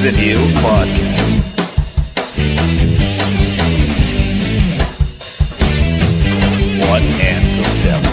and Heels podcast. One handsome devil.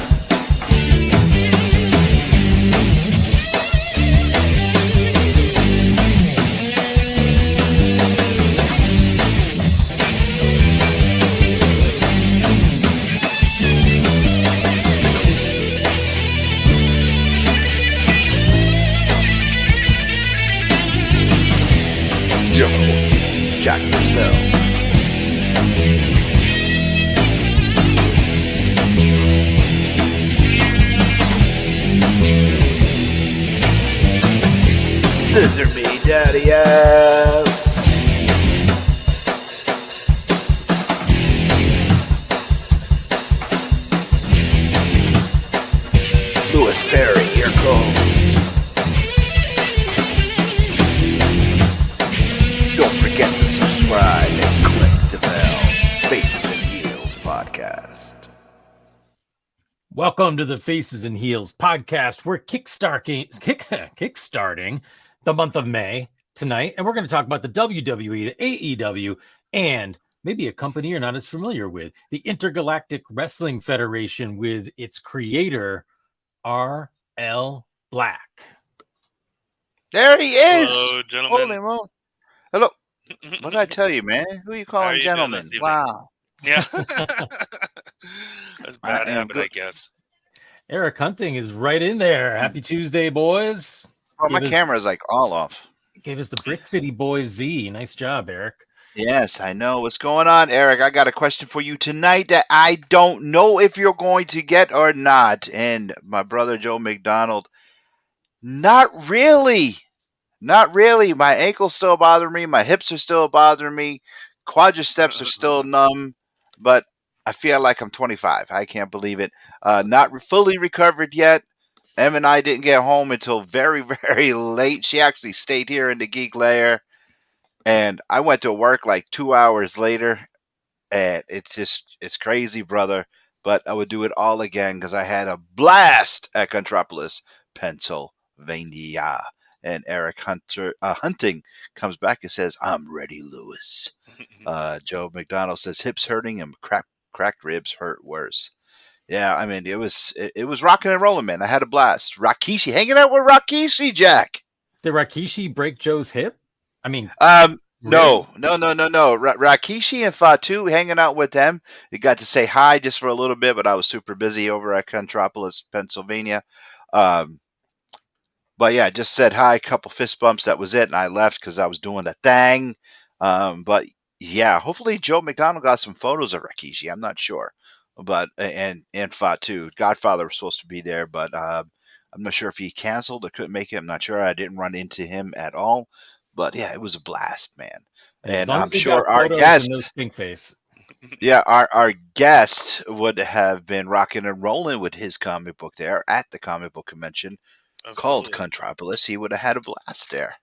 Your host, Jack Purcell. Scissor me, daddy ass. Louis Perry, your co-host. Don't forget to subscribe and click the bell. Faces and Heels podcast. Welcome to the Faces and Heels podcast. We're kickstarting the month of May tonight, and we're going to talk about the WWE, the AEW, and maybe a company you're not as familiar with, the Intergalactic Wrestling Federation, with its creator, R.L. Black. There he is. Hello, gentlemen. Holy moly. Hello. What did I tell you, man? Who are you calling gentlemen? Wow. Yeah. That's a bad I am habit, good. I guess. Eric Hunting is right in there. Happy Tuesday, boys. Oh, my camera's like all off. Gave us the Brick City Boys Z. Nice job, Eric. Yes, I know. What's going on, Eric? I got a question for you tonight that I don't know if you're going to get or not. And my brother Joe McDonald, not really. Not really. My ankles still bother me. My hips are still bothering me. Quadriceps are still numb. But I feel like I'm 25. I can't believe it. Not fully recovered yet. Em and I didn't get home until very, very late. She actually stayed here in the Geek Lair. And I went to work like 2 hours later. And it's crazy, brother. But I would do it all again because I had a blast at Contropolis, Pennsylvania. And Eric Hunting comes back and says, "I'm ready, Lewis." Joe McDonald says, "Hips hurting and cracked ribs hurt worse." Yeah, I mean, it was rocking and rolling, man. I had a blast. Rikishi, hanging out with Rikishi, Jack. Did Rikishi break Joe's hip? I mean, no. Rikishi and Fatu, hanging out with them. You got to say hi just for a little bit, but I was super busy over at Contropolis, Pennsylvania. But yeah, just said hi, a couple fist bumps. That was it, and I left because I was doing the thing. But yeah, hopefully Joe McDonald got some photos of Rikishi. I'm not sure, but and Fatu, Godfather was supposed to be there, but I'm not sure if he canceled or couldn't make it. I'm not sure. I didn't run into him at all. But yeah, it was a blast, man. And I'm sure our guest, no stink face. Yeah, our guest would have been rocking and rolling with his comic book there at the comic book convention called Contropolis. He would have had a blast there.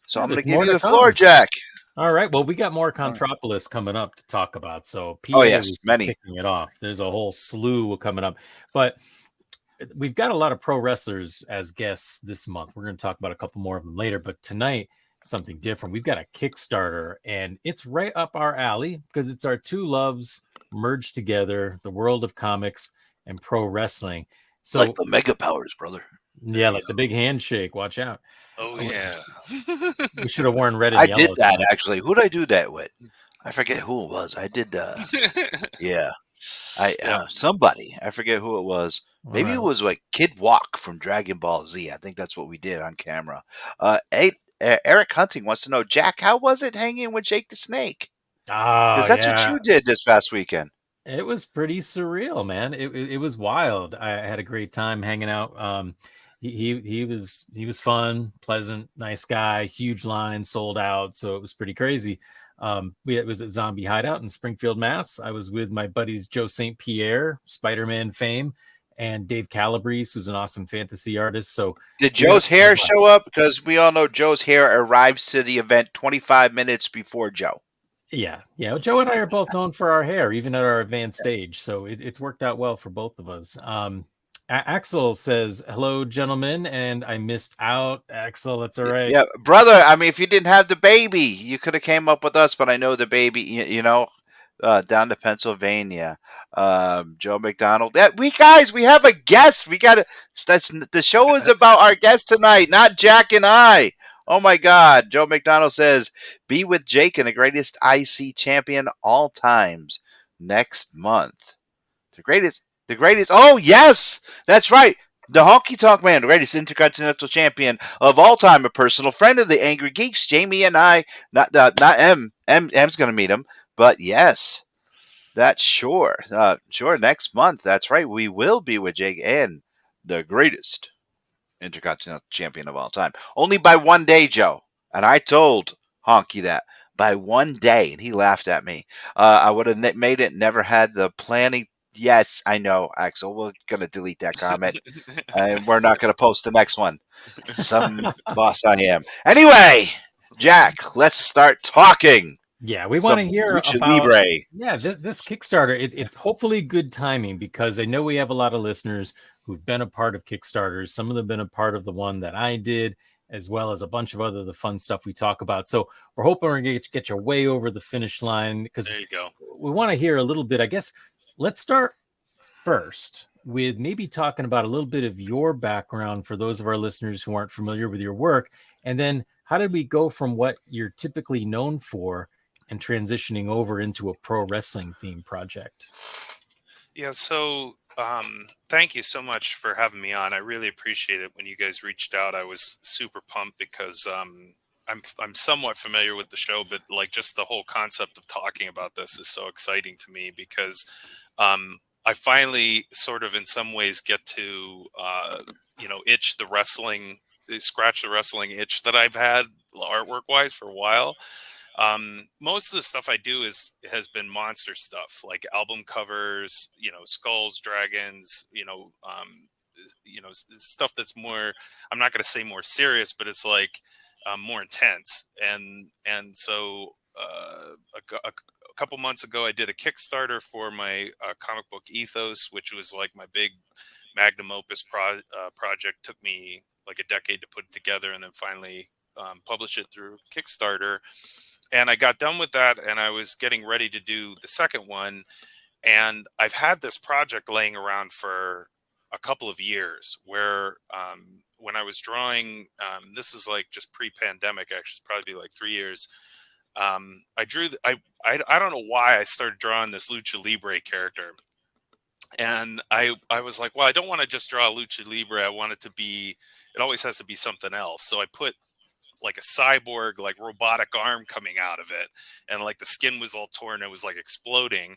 So I'm going to give you the floor, Jack. All right. Well, we got more Contropolis coming up to talk about. So PA is many kicking it off. There's a whole slew coming up, but we've got a lot of pro wrestlers as guests this month. We're going to talk about a couple more of them later, but tonight, something different. We've got a Kickstarter, and it's right up our alley because it's our two loves merged together, the world of comics and pro wrestling. So like the mega powers, brother. Yeah, like the big handshake. Watch out. Oh, yeah. We should have worn red and I yellow. did that, actually. Who did I do that with? I forget who it was. I did, yeah. Somebody. I forget who it was. Maybe it was like Kid Walk from Dragon Ball Z. I think that's what we did on camera. Eric Hunting wants to know, Jack, how was it hanging with Jake the Snake? Because that's what you did this past weekend. It was pretty surreal, man. It was wild. I had a great time hanging out. He was fun, pleasant, nice guy. Huge line, sold out, so it was pretty crazy. It was at Zombie Hideout in Springfield, Mass. I was with my buddies Joe St. Pierre, Spider-Man fame, and Dave Calabrese, who's an awesome fantasy artist. So did Joe's hair show up? Because we all know Joe's hair arrives to the event 25 minutes before Joe. Yeah. Joe and I are both known for our hair, even at our advanced stage. So it's worked out well for both of us. Axel says, "Hello, gentlemen," and I missed out. Axel, that's all right. Yeah, brother. I mean, if you didn't have the baby, you could have came up with us. But I know the baby. Down to Pennsylvania. Joe McDonald. Yeah, we have a guest. We got to. That's the show is about our guest tonight, not Jack and I. Oh my God, Joe McDonald says, "Be with Jake and the greatest IC champion all times next month." The greatest, the greatest. Oh yes, that's right. The Honky Tonk Man, the greatest intercontinental champion of all time, a personal friend of the Angry Geeks, Jamie and I. Not M. M's gonna meet him, but yes, that's sure. Sure, next month. That's right. We will be with Jake and the greatest intercontinental champion of all time. Only by one day, Joe. And I told Honky that by one day, and he laughed at me. I would have made it. Never had the planning. Yes, I know, Axel. We're gonna delete that comment, and we're not gonna post the next one. Some boss I am. Anyway, Jack, let's start talking. Yeah, we want to Some hear lucha about libre. this Kickstarter. It's hopefully good timing because I know we have a lot of listeners who've been a part of Kickstarters. Some of them have been a part of the one that I did, as well as a bunch of other the fun stuff we talk about. So we're hoping we're going to get you way over the finish line because There you go. we want to hear a little bit. I guess let's start first with maybe talking about a little bit of your background for those of our listeners who aren't familiar with your work, and then how did we go from what you're typically known for and transitioning over into a pro wrestling theme project? Yeah, so thank you so much for having me on. I really appreciate it. When you guys reached out, I was super pumped because I'm somewhat familiar with the show, but like just the whole concept of talking about this is so exciting to me because I finally sort of in some ways get to itch the wrestling, scratch the wrestling itch that I've had artwork wise for a while. Most of the stuff I do has been monster stuff, like album covers, skulls, dragons, stuff that's more, I'm not going to say more serious, but it's like more intense. And so a couple months ago I did a Kickstarter for my comic book Ethos, which was like my big magnum opus project. Took me like a decade to put it together, and then finally publish it through Kickstarter. And I got done with that, and I was getting ready to do the second one. And I've had this project laying around for a couple of years where when I was drawing, this is like just pre-pandemic, actually, it's probably like 3 years. I drew, I don't know why I started drawing this Lucha Libre character. And I was like, well, I don't want to just draw Lucha Libre. I want it to be, it always has to be something else. So I put like a cyborg, like robotic arm coming out of it, and like the skin was all torn, it was like exploding.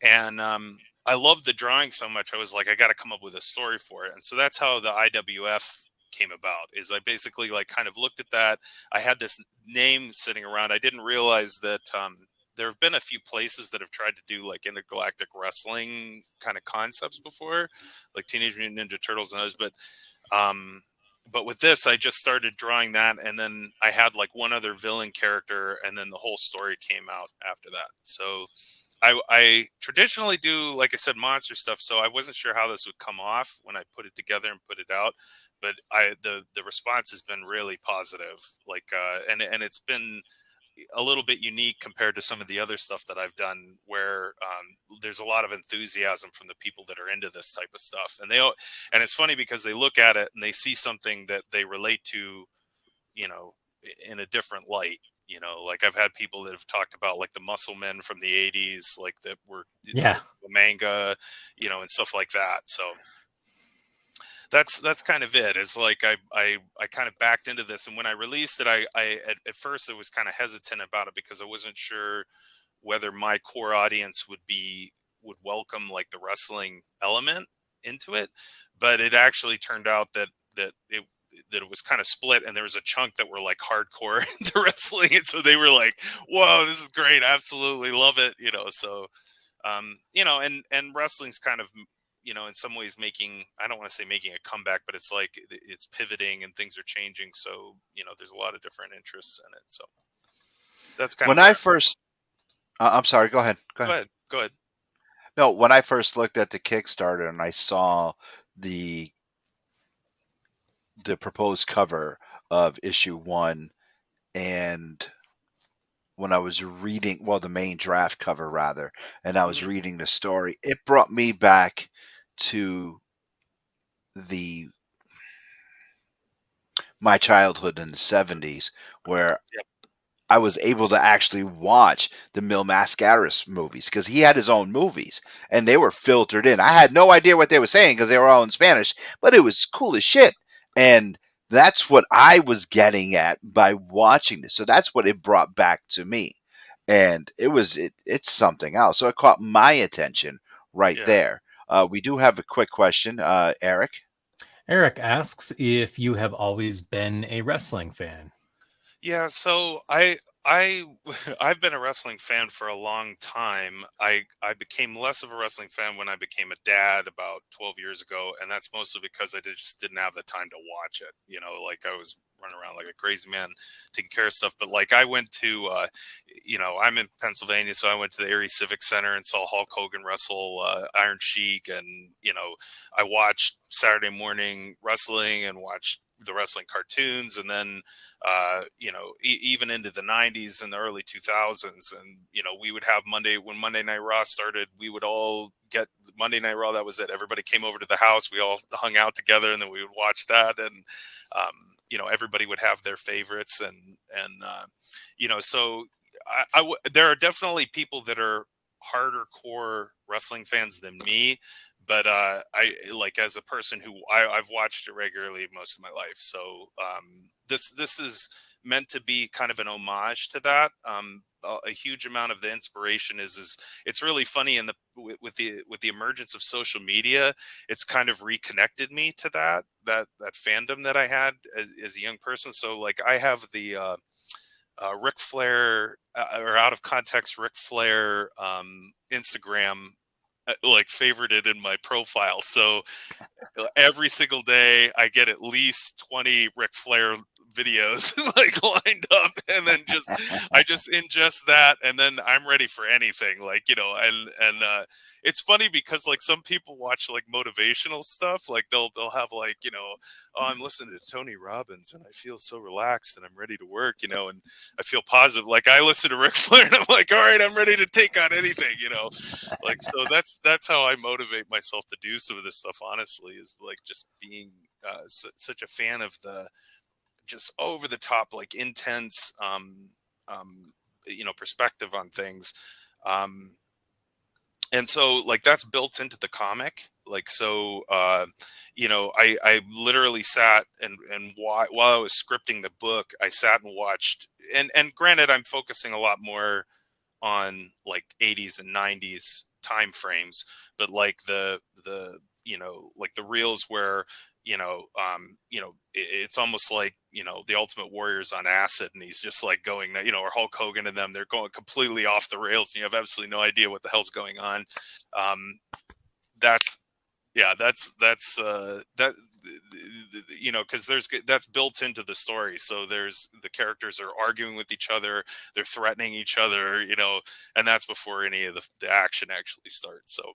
And I loved the drawing so much, I was like, I got to come up with a story for it. And so that's how the IWF came about. Is I basically like kind of looked at that. I had this name sitting around. I didn't realize that there have been a few places that have tried to do like intergalactic wrestling kind of concepts before, like Teenage Mutant Ninja Turtles and others, but with this, I just started drawing that, and then I had like one other villain character, and then the whole story came out after that. So I traditionally do, like I said, monster stuff. So I wasn't sure how this would come off when I put it together and put it out, but the response has been really positive. Like and it's been a little bit unique compared to some of the other stuff that I've done, where there's a lot of enthusiasm from the people that are into this type of stuff, and and it's funny because they look at it and they see something that they relate to, you know, in a different light. Like I've had people that have talked about like the Muscle Men from the '80s, like that were Yeah. the manga, and stuff like that. So that's kind of it. It's like I kind of backed into this, and when I released it, I at first I was kind of hesitant about it because I wasn't sure whether my core audience would welcome like the wrestling element into it. But it actually turned out that it was kind of split, and there was a chunk that were like hardcore into wrestling, and so they were like, whoa, this is great, absolutely love it. So and wrestling's kind of, in some ways making, I don't want to say making a comeback, but it's like it's pivoting and things are changing. So, there's a lot of different interests in it. So that's kind When of I first, I'm sorry. Go ahead. Go go ahead. ahead. Go ahead. No, when I first looked at the Kickstarter and I saw the proposed cover of issue 1, and when I was reading, well, the main draft cover rather, and I was Mhm. reading the story, it brought me back to the my childhood in the 70s, where Yep. I was able to actually watch the Mil Mascaras movies because he had his own movies and they were filtered in. I had no idea what they were saying because they were all in Spanish, but it was cool as shit. And that's what I was getting at by watching this. So that's what it brought back to me. And it's something else. So it caught my attention right Yeah. there. We do have a quick question, Eric. Eric asks if you have always been a wrestling fan. Yeah, so I I've been a wrestling fan for a long time. I became less of a wrestling fan when I became a dad about 12 years ago, and that's mostly because just didn't have the time to watch it. You know, like I was running around like a crazy man taking care of stuff. But like I went to I'm in Pennsylvania, so I went to the Erie Civic Center and saw Hulk Hogan wrestle Iron Sheik, and I watched Saturday morning wrestling and watched the wrestling cartoons, and then even into the 90s and the early 2000s. And we would have when Monday Night Raw started, we would all get Monday Night Raw. That was it. Everybody came over to the house, we all hung out together, and then we would watch that. And everybody would have their favorites. So there are definitely people that are harder core wrestling fans than me, but I like, as a person who I've watched it regularly most of my life. So this is meant to be kind of an homage to that. A huge amount of the inspiration is it's really funny with the emergence of social media. It's kind of reconnected me to that fandom that I had as a young person. So like I have the Ric Flair, or out of context Ric Flair Instagram, like favorited in my profile. So every single day I get at least 20 Ric Flair videos like lined up, and then I just ingest that, and then I'm ready for anything, like, and it's funny because like some people watch like motivational stuff, like they'll have like, oh, I'm listening to Tony Robbins and I feel so relaxed and I'm ready to work, and I feel positive. Like I listen to Ric Flair and I'm like, all right, I'm ready to take on anything. Like, so that's how I motivate myself to do some of this stuff, honestly, is like just being such a fan of the just over the top, like intense perspective on things. um and so like that's built into the comic. Like, so I literally sat and while I was scripting the book, I sat and watched, and granted, I'm focusing a lot more on like 80s and 90s time frames, but like the like the reels where it's almost like the Ultimate Warrior's on acid, and he's just like going that, or Hulk Hogan and them, they're going completely off the rails and you have absolutely no idea what the hell's going on. Um that's yeah, that's that because that's built into the story. So there's the characters are arguing with each other, they're threatening each other, and that's before any of the action actually starts. So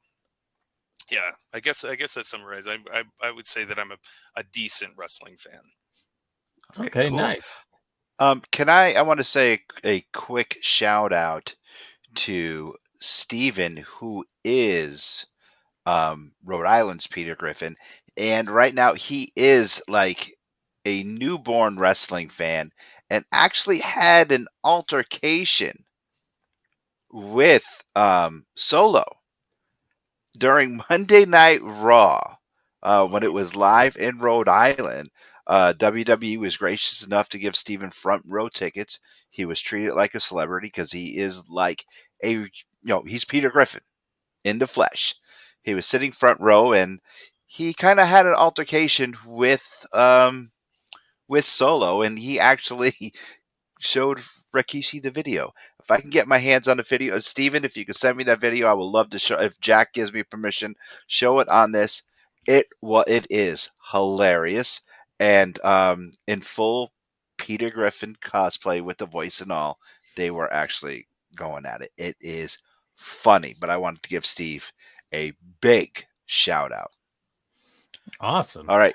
yeah, I guess that summarizes. I would say that I'm a decent wrestling fan. Okay, Okay, cool. nice. I want to say a quick shout out to Steven, who is Rhode Island's Peter Griffin. And right now he is like a newborn wrestling fan and actually had an altercation with Solo during Monday Night Raw when it was live in Rhode Island. WWE was gracious enough to give Steven front row tickets. He was treated like a celebrity because he is like he's Peter Griffin in the flesh. He was sitting front row, and he kind of had an altercation with Solo, and he actually showed Rikishi the video. If I can get my hands on the video, Steven, if you can send me that video, I would love to show. If Jack gives me permission, show it on this. It is hilarious, and in full Peter Griffin cosplay with the voice and all, they were actually going at it. It is funny, but I wanted to give Steve a big shout out. Awesome. All right.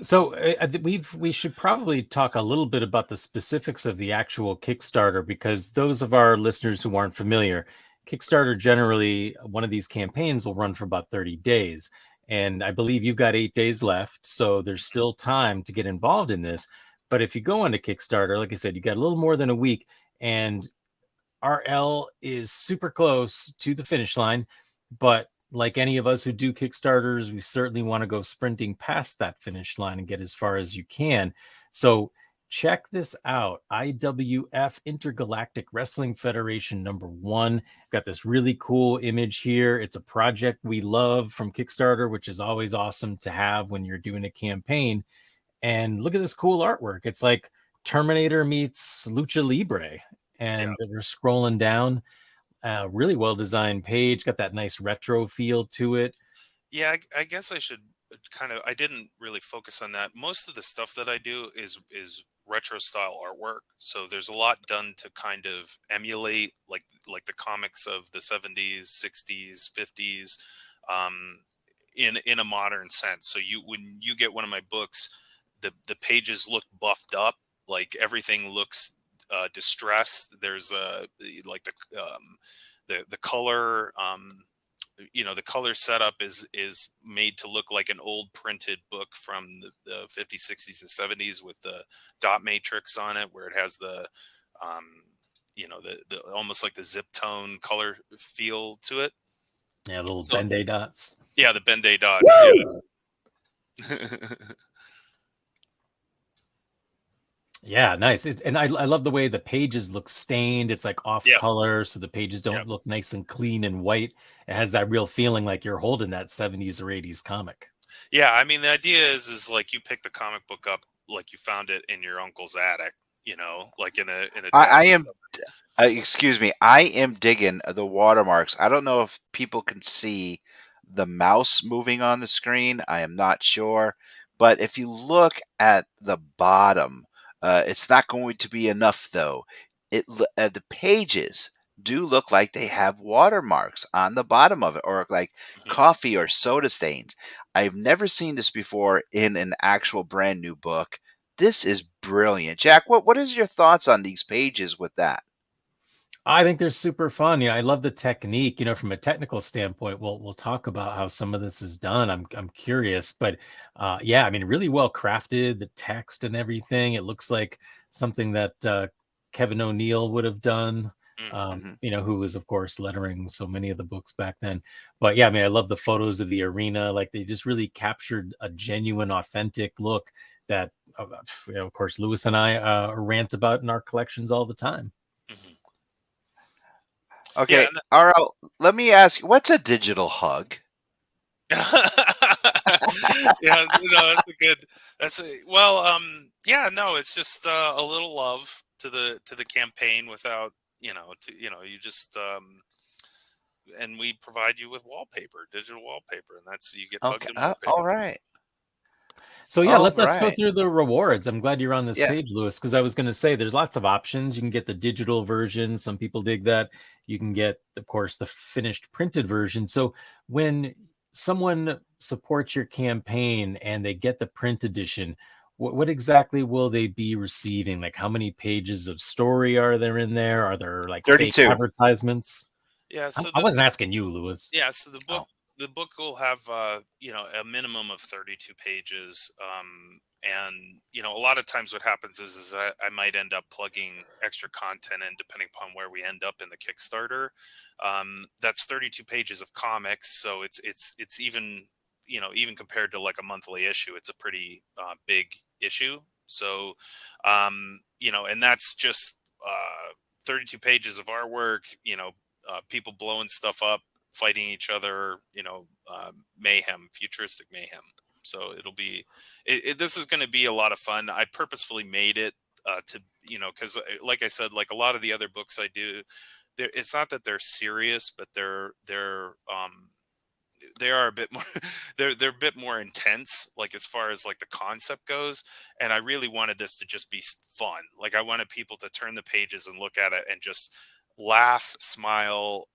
So we should probably talk a little bit about the specifics of the actual Kickstarter, because those of our listeners who aren't familiar, Kickstarter generally, one of these campaigns will run for about 30 days. And I believe you've got 8 days left, so there's still time to get involved in this. But if you go onto Kickstarter, like I said, you got a little more than a week, and RL is super close to the finish line, but like any of us who do Kickstarters, we certainly want to go sprinting past that finish line and get as far as you can. So check this out. IWF Intergalactic Wrestling Federation #1. Got this really cool image here. It's a project we love from Kickstarter, which is always awesome to have when you're doing a campaign. And look at this cool artwork. It's like Terminator meets Lucha Libre. Yeah. And we're scrolling down. Really well designed page, got that nice retro feel to it. Yeah, I guess I should I didn't really focus on that. Most of the stuff that I do is retro style artwork. So there's a lot done to kind of emulate like the comics of the 70s, 60s, 50s in a modern sense. So when you get one of my books, the pages look buffed up, like everything looks distressed. There's like the color the color setup is made to look like an old printed book from the 50s, 60s, and 70s with the dot matrix on it, where it has the um, the almost like the zip tone color feel to it. Yeah, little So Ben-Day dots. yeah, the Ben-Day dots. Yeah. Yeah, nice. And I love the way the pages look stained. It's like off Yeah. color, so the pages don't look nice and clean and white. It has that real feeling like you're holding that 70s or 80s comic. Yeah, I mean the idea is like you pick the comic book up like you found it in your uncle's attic, like in a desk. I am. Excuse me. I am digging the watermarks. I don't know if people can see the mouse moving on the screen. I am not sure. But if you look at the bottom, it's not going to be enough, though. The pages do look like they have watermarks on the bottom of it, or like Mhm. coffee or soda stains. I've never seen this before in an actual brand new book. This is brilliant. Jack, what is your thoughts on these pages with that? I think they're super fun. I love the technique. From a technical standpoint, we'll talk about how some of this is done. I'm curious, but yeah, I mean, really well crafted. The text and everything. It looks like something that Kevin O'Neill would have done. Mhm. Who was of course lettering so many of the books back then. But yeah, I mean, I love the photos of the arena. Like they just really captured a genuine, authentic look that, of course, Lewis and I rant about in our collections all the time. Mhm. Yeah. Okay, RL, let me ask you, what's a digital hug? Yeah, that's a good. Yeah, no, it's just a little love to the campaign without, you just and we provide you with wallpaper, digital wallpaper, and that's you get Okay, hugged in wallpaper. all right, So yeah, all let's go right. through the rewards. I'm glad you're on this Yeah, page, Lewis, because I was going to say there's lots of options. You can get the digital version. Some people dig that. You can get, of course, the finished printed version. So when someone supports your campaign and they get the print edition, what exactly will they be receiving? Like how many pages of story are there in there? Are there like fake 32. advertisements? Yeah, so I wasn't asking you, Lewis. yeah, so Oh, the book will have a minimum of 32 pages, and a lot of times what happens is I might end up plugging extra content in depending upon where we end up in the Kickstarter. That's 32 pages of comics, so it's even even compared to like a monthly issue, it's a pretty big issue. So and that's just 32 pages of artwork, people blowing stuff up, fighting each other, mayhem, futuristic mayhem. So this is going to be a lot of fun. I purposefully made it to, because like I said, like a lot of the other books I do, it's not that they're serious, but they are a bit more they're a bit more intense, like as far as like the concept goes. And I really wanted this to just be fun. Like I wanted people to turn the pages and look at it and just laugh, smile,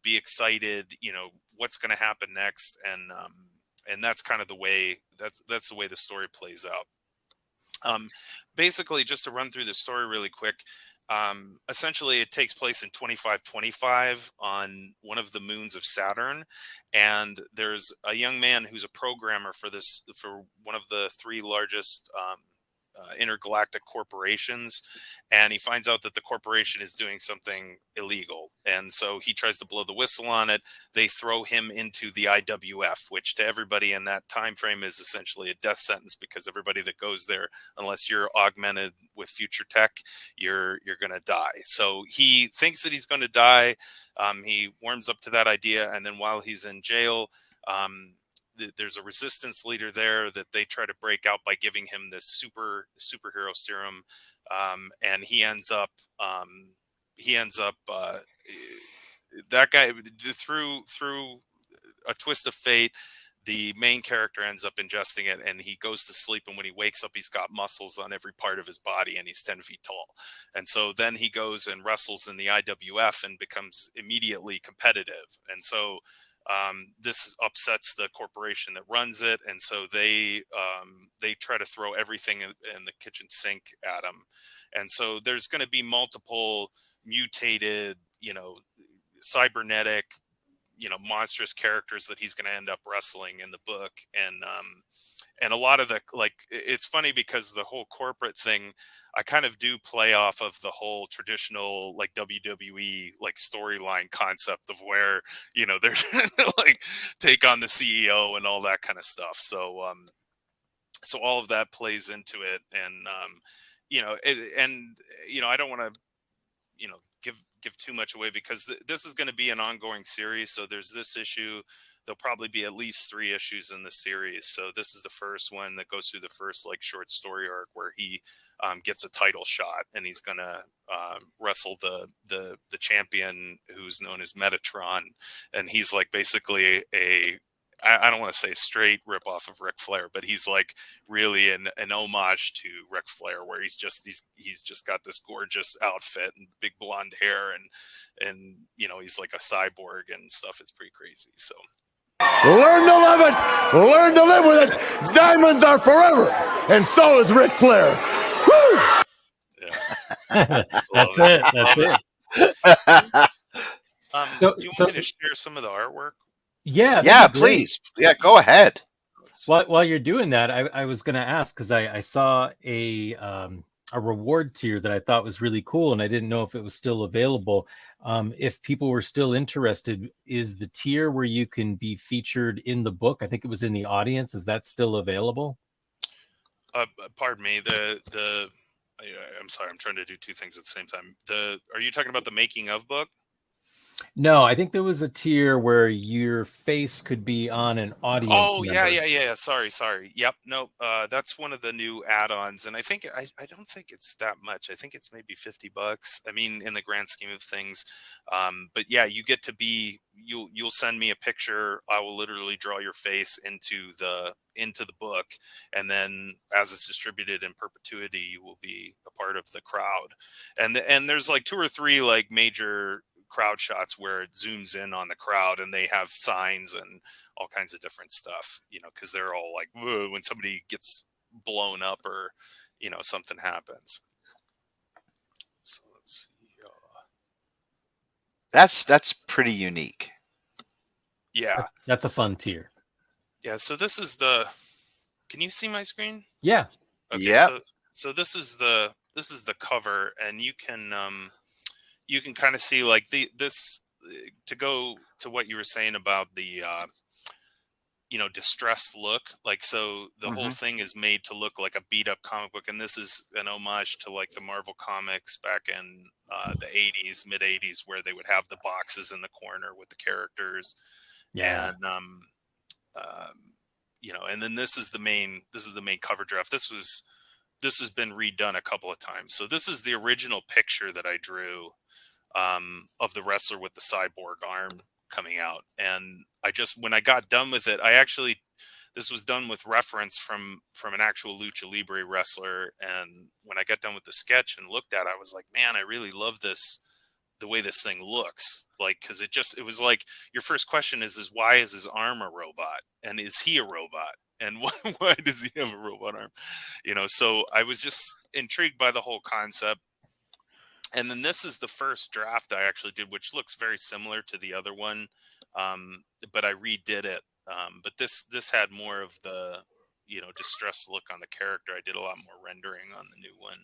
be excited, what's going to happen next. and that's kind of the way that's the way the story plays out. Basically, just to run through the story really quick, essentially it takes place in 2525 on one of the moons of Saturn, and there's a young man who's a programmer for one of the three largest intergalactic corporations, and he finds out that the corporation is doing something illegal, and so he tries to blow the whistle on it. They throw him into the IWF, which to everybody in that time frame is essentially a death sentence, because everybody that goes there, unless you're augmented with future tech, you're going to die. So he thinks that he's going to die. He warms up to that idea, and then while he's in jail, there's a resistance leader there that they try to break out by giving him this superhero serum, and he ends up that guy, through a twist of fate, the main character ends up ingesting it, and he goes to sleep, and when he wakes up, he's got muscles on every part of his body, and he's 10 feet tall. And so then he goes and wrestles in the IWF and becomes immediately competitive. And so this upsets the corporation that runs it, and so they try to throw everything in the kitchen sink at him. And so there's going to be multiple mutated, cybernetic, monstrous characters that he's going to end up wrestling in the book. And a lot of the, like, it's funny because the whole corporate thing, I kind of do play off of the whole traditional, like, WWE, like, storyline concept of where, they're like take on the CEO and all that kind of stuff. So all of that plays into it. And I don't want to give too much away, because this is going to be an ongoing series. So there's this issue. There'll probably be at least 3 issues in the series. So this is the first one that goes through the first, like, short story arc where he gets a title shot, and he's going to wrestle the champion who's known as Metatron. And he's like basically I don't want to say straight ripoff of Ric Flair, but he's like really an homage to Ric Flair, where he's just got this gorgeous outfit and big blonde hair, and he's like a cyborg and stuff. It's pretty crazy. So learn to love it, learn to live with it. Diamonds are forever, and so is Ric Flair. Woo! Yeah. That's it. That's it. Do you want me to share some of the artwork? Yeah, please. Yeah, go ahead. While you're doing that, I was going to ask, because I saw a reward tier that I thought was really cool, and I didn't know if it was still available. If people were still interested, is the tier where you can be featured in the book? I think it was in the audience. Is that still available? Pardon me. I'm sorry. I'm trying to do 2 things at the same time. Are you talking about the making of book? No, I think there was a tier where your face could be on an audience. Oh, member. yeah. Sorry. Yep. No, that's one of the new add-ons, and I think I don't think it's that much. I think it's maybe $50. I mean, in the grand scheme of things, but yeah, you get to be. You'll send me a picture. I will literally draw your face into the book, and then as it's distributed in perpetuity, you will be a part of the crowd. And there's like 2 or 3 like major crowd shots where it zooms in on the crowd, and they have signs and all kinds of different stuff, because they're all like, whoa, when somebody gets blown up or something happens. So let's see. That's pretty unique. Yeah, that's a fun tier. Yeah, so this is can you see my screen? Yeah. Okay. Yeah. So this is the cover, and you can kind of see like this, to go to what you were saying about the distressed look. Like, so the whole thing is made to look like a beat up comic book, and this is an homage to like the Marvel comics back in the 80s, mid 80s, where they would have the boxes in the corner with the characters. Yeah. And and then this is the main cover draft. This has been redone a couple of times. So this is the original picture that I drew of the wrestler with the cyborg arm coming out. And when I got done with it, this was done with reference from an actual Lucha Libre wrestler. And when I got done with the sketch and looked at it, I was like, man, I really love this the way this thing looks, like, because it was like your first question is why is his arm a robot, and is he a robot, and why does he have a robot arm, So I was just intrigued by the whole concept. And then this is the first draft I actually did, which looks very similar to the other one, but I redid it. But this had more of the distressed look on the character. I did a lot more rendering on the new one.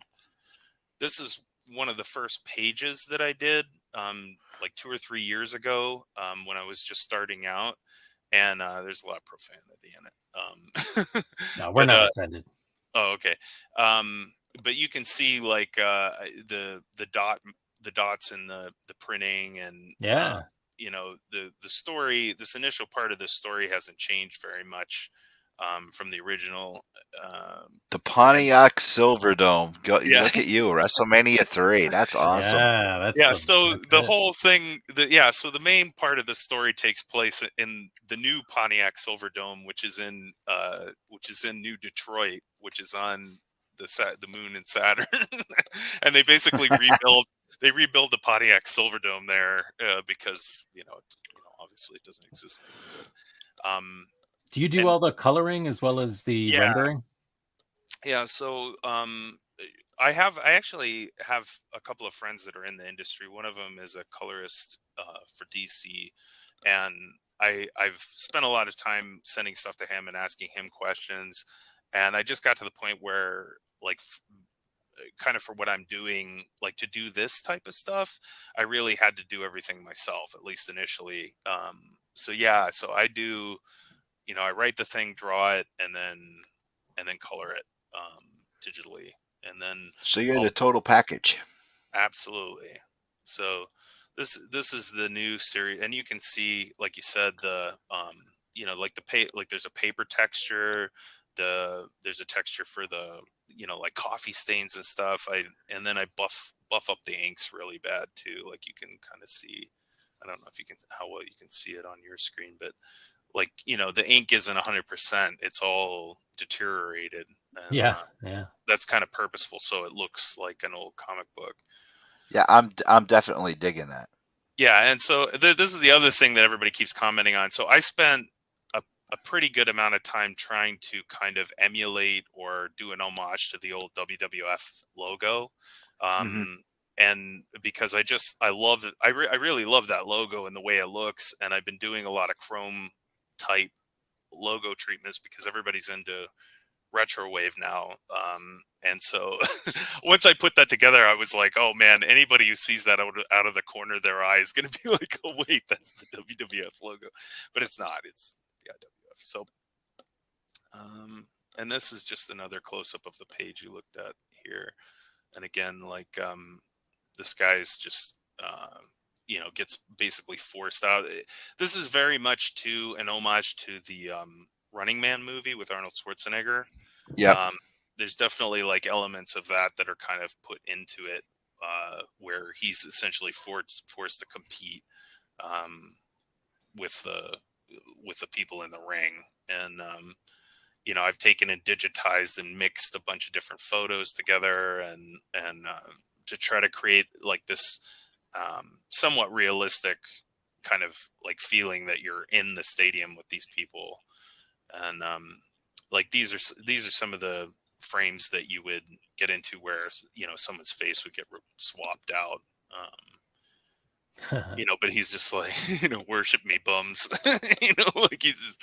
This is one of the first pages that I did, like 2 or 3 years ago, when I was just starting out, and there's a lot of profanity in it. No, we're but not offended. Oh, okay. But you can see like the dots in the printing, and Yeah. the story. This initial part of the story hasn't changed very much from the original. The Pontiac Silverdome. Go, Yeah. look at you, WrestleMania 3. That's awesome. Yeah, So that's the it. whole thing, so the main part of the story takes place in the new Pontiac Silverdome, which is in New Detroit, which is on the moon and Saturn, and they basically rebuild the Pontiac Silverdome there because obviously it doesn't exist anymore. But Do you do and all the coloring as well as the yeah, rendering? yeah. So I actually have a couple of friends that are in the industry. One of them is a colorist for DC, and I've spent a lot of time sending stuff to him and asking him questions. And I just got to the point where, like, kind of for what I'm doing, like to do this type of stuff, I really had to do everything myself, at least initially. So yeah, so I do, I write the thing, draw it, and then color it digitally, and then So you're the total package. absolutely. So this is the new series, and you can see, like you said, the like like there's a paper texture, there's a texture for the like coffee stains and stuff. And then I buff up the inks really bad too. Like you can kind of see, I don't know if you can how well you can see it on your screen, but like the ink isn't 100%. It's all deteriorated, and Yeah. that's kind of purposeful, so it looks like an old comic book. Yeah, I'm definitely digging that. Yeah, and so this is the other thing that everybody keeps commenting on. So I spent a pretty good amount of time trying to kind of emulate or do an homage to the old WWF logo, and because I love it, I really love that logo and the way it looks, and I've been doing a lot of chrome type logo treatments because everybody's into retro wave now, and so once I put that together, I was like, oh man, anybody who sees that out of the corner of their eye is going to be like, oh wait, that's the WWF logo, but it's not. It's the IWF. So and this is just another close-up of the page you looked at here, and again, like this guy's just gets basically forced out. This is very much an homage to the Running Man movie with Arnold Schwarzenegger. Yeah. There's definitely like elements of that are kind of put into it, where he's essentially forced to compete with the people in the ring. And I've taken and digitized and mixed a bunch of different photos together, and to try to create like this somewhat realistic kind of like feeling that you're in the stadium with these people. And like these are some of the frames that you would get into where someone's face would get swapped out, but he's just like, worship me, bums. Like he's just,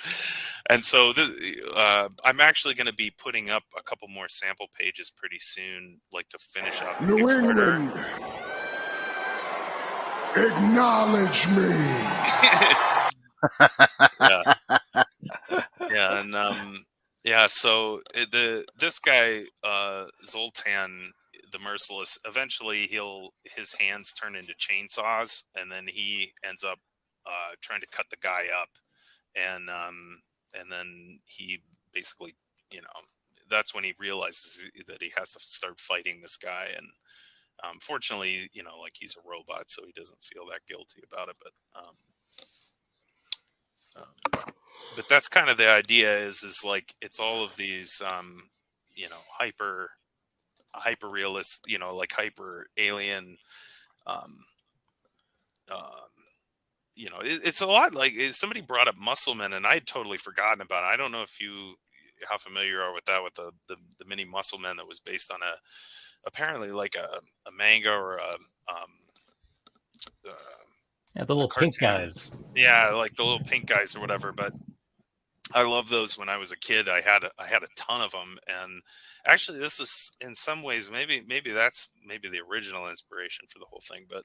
and so I'm actually going to be putting up a couple more sample pages pretty soon, like to finish out the New Kickstarter. England, acknowledge me. Yeah, and so this guy Zoltan the Merciless, eventually his hands turn into chainsaws, and then he ends up trying to cut the guy up, and then he basically, that's when he realizes that he has to start fighting this guy. And fortunately, like he's a robot, so he doesn't feel that guilty about it. But that's kind of the idea, is like it's all of these hyper realist, like hyper alien it's a lot like somebody brought up Muscleman, and I had totally forgotten about it. I don't know how familiar you are with that, with the mini Muscleman that was based on apparently like a manga or uh, Yeah, the a little pink cartoon. guys. Yeah, like the little pink guys or whatever. But I love those. When I was a kid, I had a ton of them, and actually, this is in some ways maybe that's maybe the original inspiration for the whole thing. But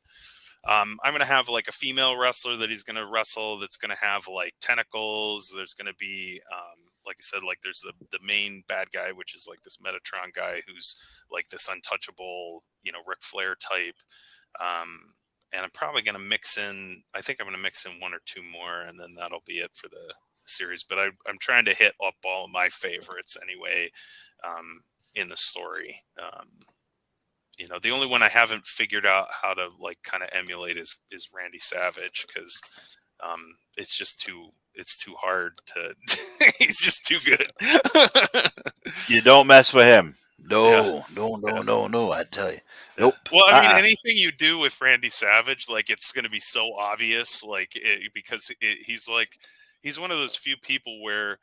I'm gonna have like a female wrestler that he's gonna wrestle. That's gonna have like tentacles. There's gonna be like I said, like there's the main bad guy, which is like this Metatron guy who's like this untouchable, Ric Flair type. And I'm probably gonna mix in. I think I'm gonna mix in one or two more, and then that'll be it for the series. But I'm trying to hit up all of my favorites anyway in the story. The only one I haven't figured out how to like kind of emulate is Randy Savage, because it's too hard to. He's just too good. You don't mess with him. Yeah. No. I tell you, Yeah. nope. Well, I mean, anything you do with Randy Savage, like it's going to be so obvious, because he's one of those few people where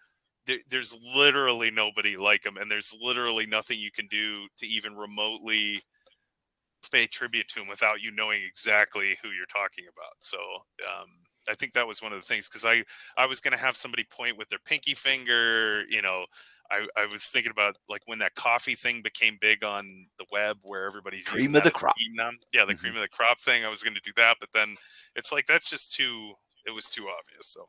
there's literally nobody like him, and there's literally nothing you can do to even remotely pay tribute to him without you knowing exactly who you're talking about. So I think that was one of the things, because I was going to have somebody point with their pinky finger. I was thinking about like when that coffee thing became big on the web, where everybody's Cream using of that the as crop. a meme now. Yeah, the cream of the crop thing. I was going to do that, but then it's like that's just it was too obvious. So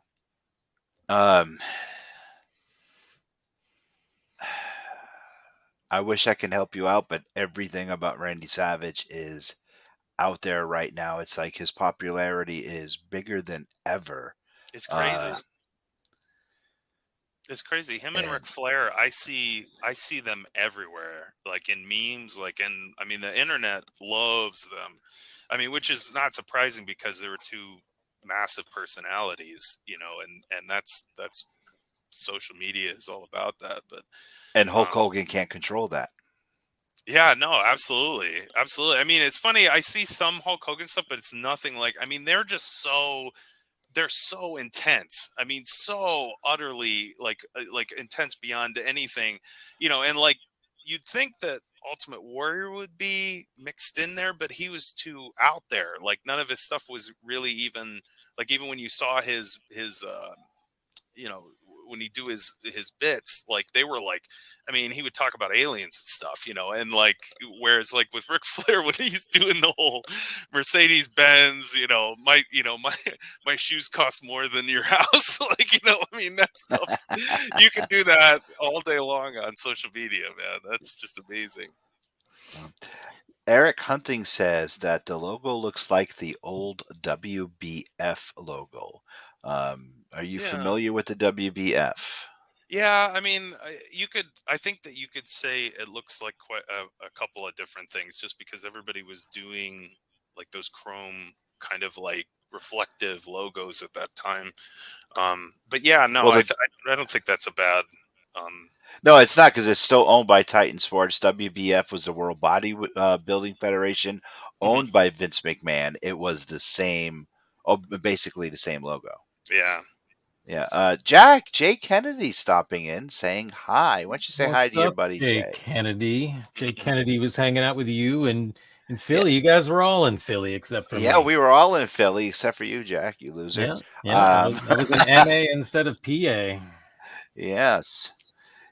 I wish I can help you out, but everything about Randy Savage is out there right now. It's like his popularity is bigger than ever. it's crazy. It's crazy. Him and Ric Flair, I see them everywhere, like in memes, I mean, the internet loves them. I mean, which is not surprising because there were two massive personalities, and that's social media is all about that. But And Hulk Hogan can't control that. yeah, no, absolutely. Absolutely. I mean, it's funny. I see some Hulk Hogan stuff, but it's nothing like, I mean, they're so intense. I mean, so utterly like intense beyond anything, and like you'd think that Ultimate Warrior would be mixed in there, but he was too out there. Like none of his stuff was really even like, even when you saw his when he do his bits, like they were like, I mean, he would talk about aliens and stuff, and like, whereas like with Ric Flair, when he's doing the whole Mercedes Benz, my shoes cost more than your house, like, I mean, that stuff, you can do that all day long on social media, man. That's just amazing. Eric Hunting says that the logo looks like the old WBF logo. Are you familiar with the WBF? Yeah, I mean, I think that you could say it looks like quite a couple of different things, just because everybody was doing like those chrome kind of like reflective logos at that time. But yeah, no, Well, I don't think that's a bad. No, it's not, because it's still owned by Titan Sports. WBF was the World Building Federation, owned by Vince McMahon. It was the same, basically the same logo. Yeah. Yeah. Jay Kennedy stopping in saying hi. Why don't you say hi to your buddy Jay Kennedy? Jay Kennedy was hanging out with you and in Philly. You guys were all in Philly except for me. Yeah, we were all in Philly except for you, Jack, you loser. Yeah. I was an MA instead of PA. Yes.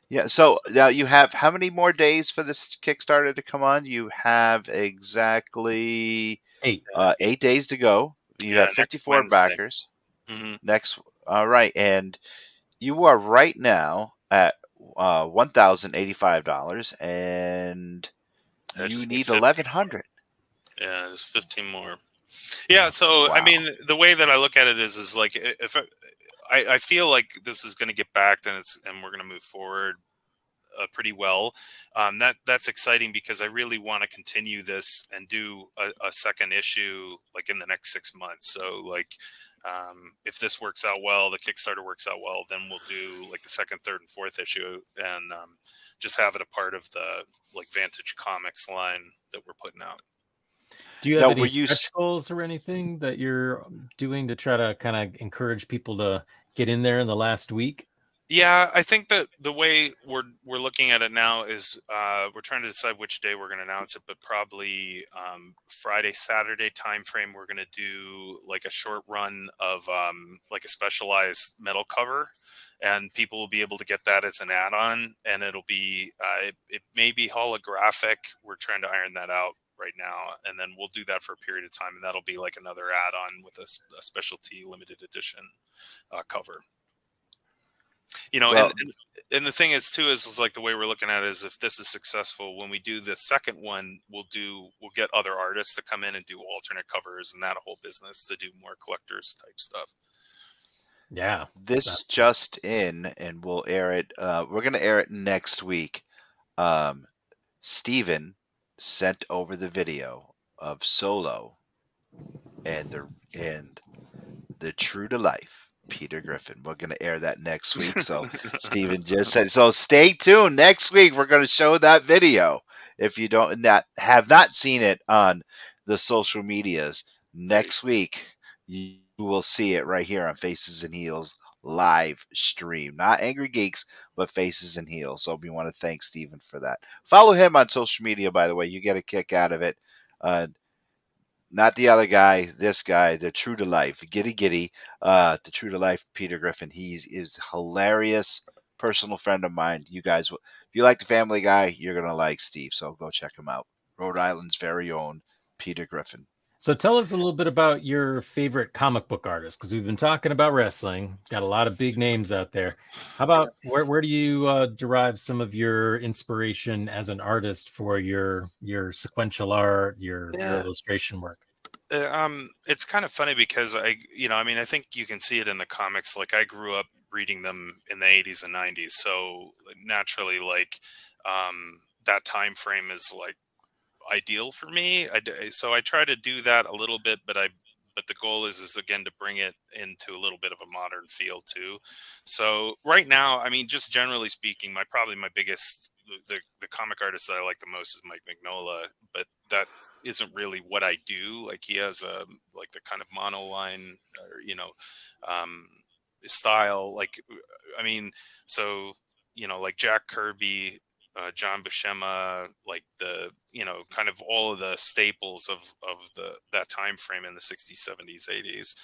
Yeah, so now you have how many more days for this Kickstarter to come on? You have exactly 8. 8 days to go. You have 54 backers. Next, all right, and you are right now at $1,085, and you need 1,100. Yeah, there's 15 more. Yeah, so wow. I mean, the way that I look at it is like, if I feel like this is going to get backed, and we're going to move forward pretty well. That's exciting, because I really want to continue this and do a second issue like in the next 6 months. So like, if this works out well, the Kickstarter works out well, then we'll do like the second, third, and fourth issue, and just have it a part of the like Vantage Comics line that we're putting out. Do you have No, any we're used. stretch goals or anything that you're doing to try to kind of encourage people to get in there in the last week? Yeah, I think that the way we're looking at it now is we're trying to decide which day we're going to announce it, but probably Friday, Saturday time frame. We're going to do like a short run of like a specialized metal cover, and people will be able to get that as an add-on, and it'll be it may be holographic. We're trying to iron that out right now, and then we'll do that for a period of time, and that'll be like another add-on with a specialty limited edition cover. You know, Well, and the thing is too is like the way we're looking at it is if this is successful, when we do the second one, we'll get other artists to come in and do alternate covers and that whole business to do more collectors type stuff. Yeah. this just in, and we'll air it. We're gonna air it next week. Steven sent over the video of Solo and the true to life Peter Griffin. We're going to air that next week. So Steven just said, so stay tuned. Next week, we're going to show that video. If you have not seen it on the social medias, next week, you will see it right here on Faces and Heels live stream. Not Angry Geeks, but Faces and Heels. So we want to thank Steven for that. Follow him on social media, by the way. You get a kick out of it. Not the other guy, this guy, the true to life, giddy, the true to life Peter Griffin. He is hilarious, personal friend of mine. You guys, if you like the Family Guy, you're gonna like Steve. So go check him out. Rhode Island's very own Peter Griffin. So tell us a little bit about your favorite comic book artist, because we've been talking about wrestling. Got a lot of big names out there. How about where do you derive some of your inspiration as an artist for your sequential art, your illustration work? It's kind of funny because I think you can see it in the comics. Like I grew up reading them in the 80s and 90s, so naturally, like that time frame is like ideal for me. So I try to do that a little bit, but the goal is again to bring it into a little bit of a modern feel too. So right now, I mean, just generally speaking, my biggest the comic artist that I like the most is Mike Mignola, but that isn't really what I do. Like he has a like the kind of monoline or um, style. Like I mean, so like Jack Kirby, John Buscema, like the kind of all of the staples of that time frame in the 60s, 70s, 80s.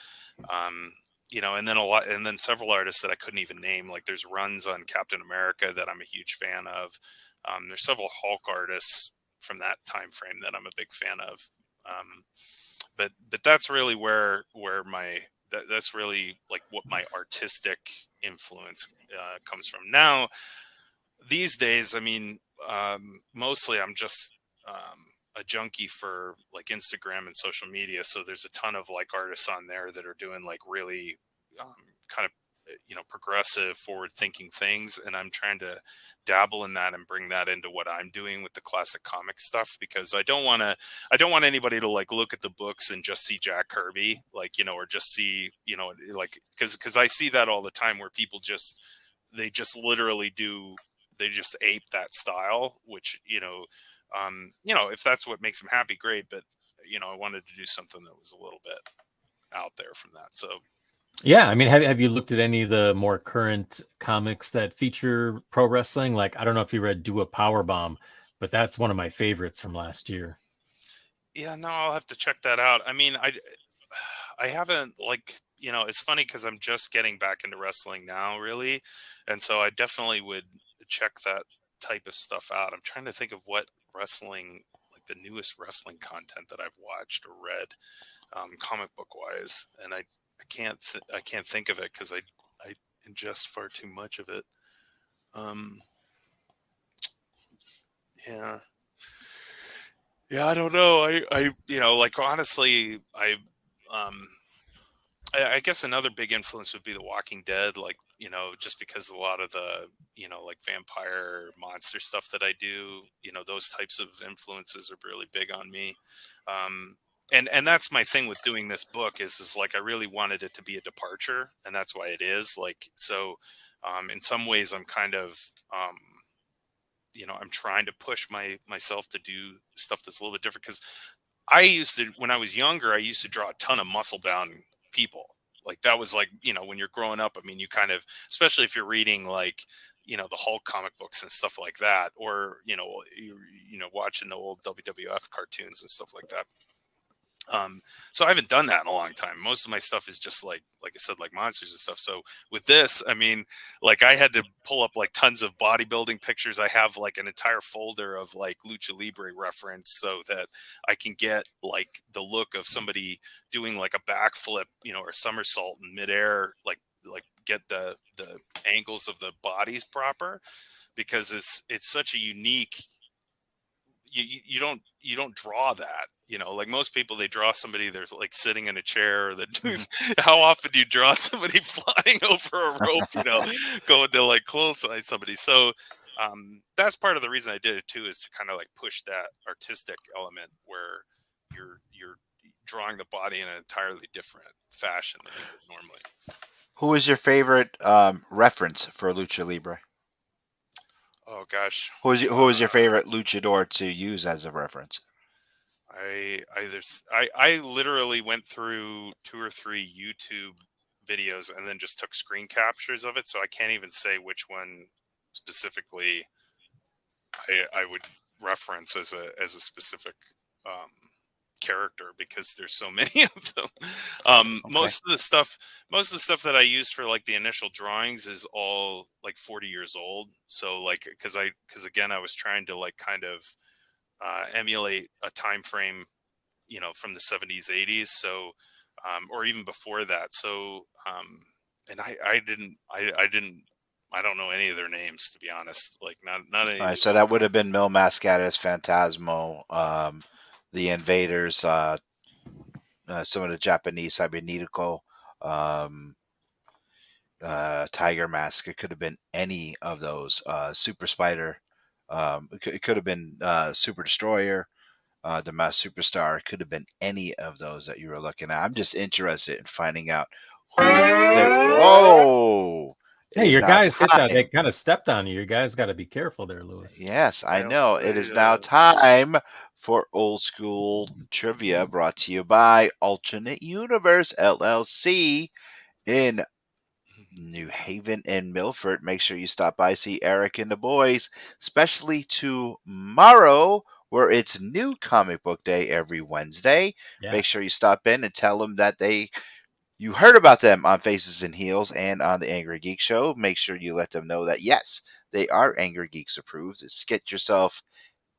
And then several artists that I couldn't even name. Like there's runs on Captain America that I'm a huge fan of. There's several Hulk artists from that time frame that I'm a big fan of. But that's really where that's really like what my artistic influence comes from. Now, these days, I mean, mostly I'm just a junkie for like Instagram and social media. So there's a ton of like artists on there that are doing like really kind of progressive, forward-thinking things, and I'm trying to dabble in that and bring that into what I'm doing with the classic comic stuff, because I don't want anybody to like look at the books and just see Jack Kirby, like or just see like because I see that all the time where people just literally they just ape that style, which if that's what makes them happy, great, but I wanted to do something that was a little bit out there from that. So yeah, I mean, have you looked at any of the more current comics that feature pro wrestling? Like, I don't know if you read Do a Powerbomb, but that's one of my favorites from last year. Yeah, no, I'll have to check that out. I mean, I haven't like, it's funny because I'm just getting back into wrestling now, really. And so I definitely would check that type of stuff out. I'm trying to think of what wrestling, like the newest wrestling content that I've watched or read, comic book wise. And I can't think of it because I ingest far too much of it. Yeah, I don't know. I like honestly, I guess another big influence would be The Walking Dead, like, just because a lot of the, like vampire monster stuff that I do, those types of influences are really big on me. And that's my thing with doing this book is like, I really wanted it to be a departure, and that's why it is like, so, in some ways I'm kind of, I'm trying to push myself to do stuff that's a little bit different, because I used to, when I was younger, I used to draw a ton of muscle bound people. Like that was like, when you're growing up, I mean, you kind of, especially if you're reading like, the Hulk comic books and stuff like that, or, watching the old WWF cartoons and stuff like that. So I haven't done that in a long time. Most of my stuff is just like I said, like monsters and stuff. So with this, I mean, like I had to pull up like tons of bodybuilding pictures. I have like an entire folder of like Lucha Libre reference so that I can get like the look of somebody doing like a backflip, or a somersault in midair, like get the angles of the bodies proper, because it's such a unique, you don't draw that, like most people, they draw somebody there's like sitting in a chair that how often do you draw somebody flying over a rope, going to like clothesline somebody. So that's part of the reason I did it too, is to kind of like push that artistic element where you're drawing the body in an entirely different fashion than you would normally. Who is your favorite reference for Lucha Libre? Oh gosh, Who is your favorite luchador to use as a reference? I literally went through 2 or 3 YouTube videos and then just took screen captures of it, so I can't even say which one specifically I would reference as a specific character, because there's so many of them. Okay. Most of the stuff that I used for like the initial drawings is all like 40 years old. So like, because again, I was trying to like kind of emulate a time frame, from the 70s, 80s. So, or even before that. So, and I don't know any of their names, to be honest. Like not any. All right, so that would have been Mil Mascaras, Phantasmo, the Invaders, some of the Japanese, Cybernico, Tiger Mask. It could have been any of those. Super Spider. It could have been Super Destroyer, the Mass Superstar. It could have been any of those that you were looking at. I'm just interested in finding out who. Whoa! It Hey, is your now guys hit that. They time. kind of stepped on you. You guys got to be careful there, Lewis. Yes, I I was know. It ready is now to. time for Old School Trivia, brought to you by Alternate Universe LLC in New Haven and Milford. Make sure you stop by, see Eric and the boys, especially tomorrow, where it's New Comic Book Day every Wednesday. Yeah. Make sure you stop in and tell them that you heard about them on Faces and Heels and on the Angry Geek Show. Make sure you let them know that, yes, they are Angry Geeks approved. Just get yourself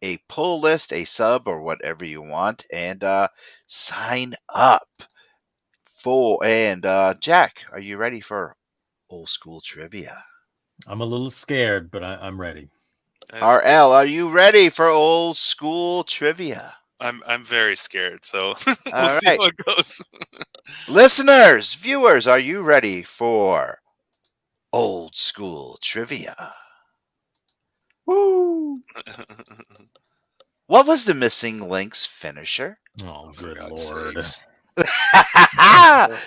a pull list, a sub, or whatever you want, and sign up and Jack, are you ready for Old School Trivia? I'm a little scared, but I'm ready. RL, are you ready for Old School Trivia? I'm very scared, so we'll All see right. how it goes. Listeners, viewers, are you ready for Old School Trivia? Woo! What was the Missing Links finisher? Oh, For good God's lord. sakes.